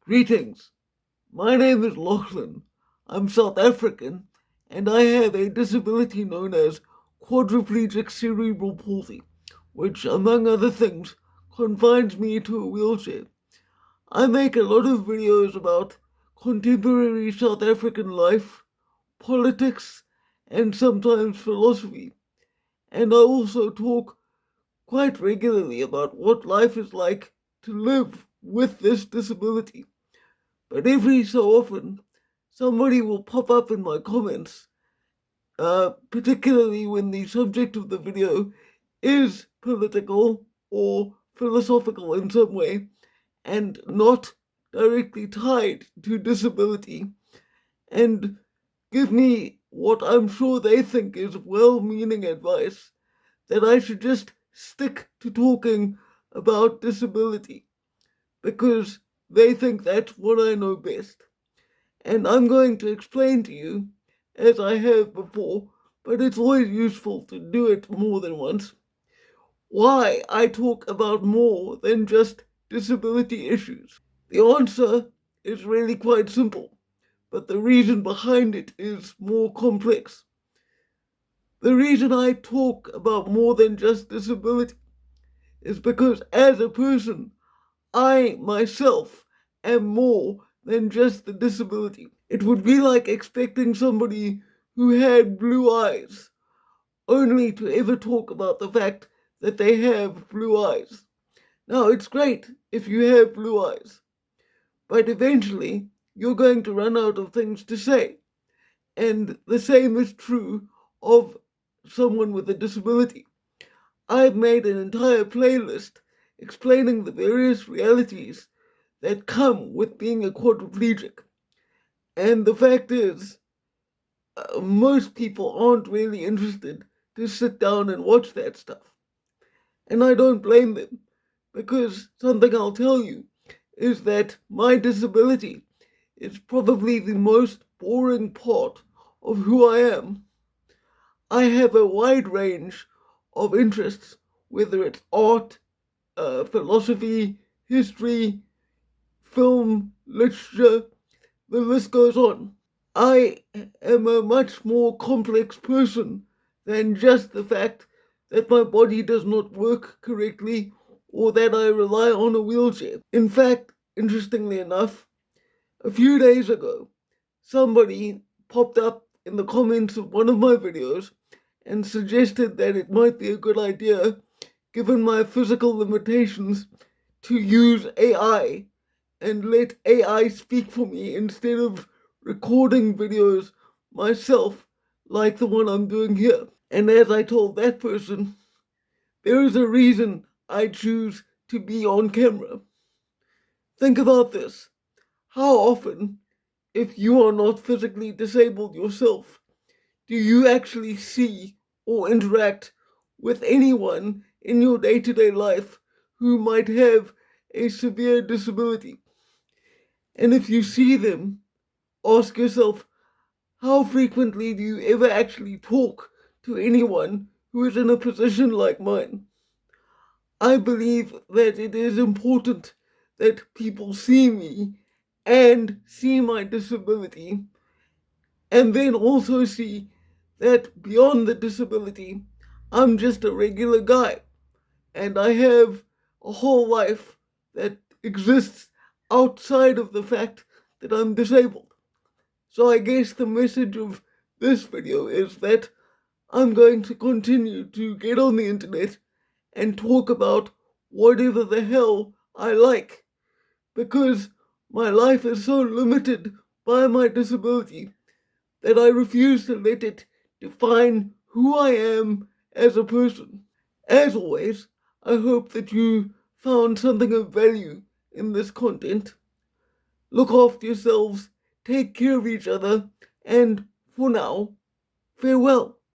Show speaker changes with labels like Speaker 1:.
Speaker 1: Greetings. My name is Lachlan. I'm South African and I have a disability known as quadriplegic cerebral palsy, which, among other things, confines me to a wheelchair. I make a lot of videos about contemporary South African life, politics, and sometimes philosophy. And I also talk quite regularly about what life is like to live with this disability. But every so often, somebody will pop up in my comments, particularly when the subject of the video is political or philosophical in some way and not directly tied to disability, and give me what I'm sure they think is well meaning advice that I should just stick to talking about disability because they think that's what I know best. And I'm going to explain to you, as I have before, but it's always useful to do it more than once, why I talk about more than just disability issues. The answer is really quite simple, but the reason behind it is more complex. The reason I talk about more than just disability is because as a person, I myself am more than just the disability. It would be like expecting somebody who had blue eyes only to ever talk about the fact that they have blue eyes. Now, it's great if you have blue eyes, but eventually you're going to run out of things to say. And the same is true of someone with a disability. I've made an entire playlist explaining the various realities that come with being a quadriplegic. And the fact is, most people aren't really interested to sit down and watch that stuff. And I don't blame them, because something I'll tell you is that my disability is probably the most boring part of who I am. I have a wide range of interests, whether it's art, philosophy, history, film, literature, the list goes on. I am a much more complex person than just the fact that my body does not work correctly or that I rely on a wheelchair. In fact, interestingly enough, a few days ago, somebody popped up in the comments of one of my videos and suggested that it might be a good idea, given my physical limitations, to use AI and let AI speak for me instead of recording videos myself like the one I'm doing here. And as I told that person, there is a reason I choose to be on camera. Think about this. How often, if you are not physically disabled yourself, do you actually see or interact with anyone in your day-to-day life who might have a severe disability? And if you see them, ask yourself, how frequently do you ever actually talk to anyone who is in a position like mine? I believe that it is important that people see me and see my disability, and then also see that beyond the disability, I'm just a regular guy, and I have a whole life that exists outside of the fact that I'm disabled. So I guess the message of this video is that I'm going to continue to get on the internet and talk about whatever the hell I like, because my life is so limited by my disability that I refuse to let it define who I am as a person. As always, I hope that you found something of value in this content. Look after yourselves, take care of each other, and for now, farewell.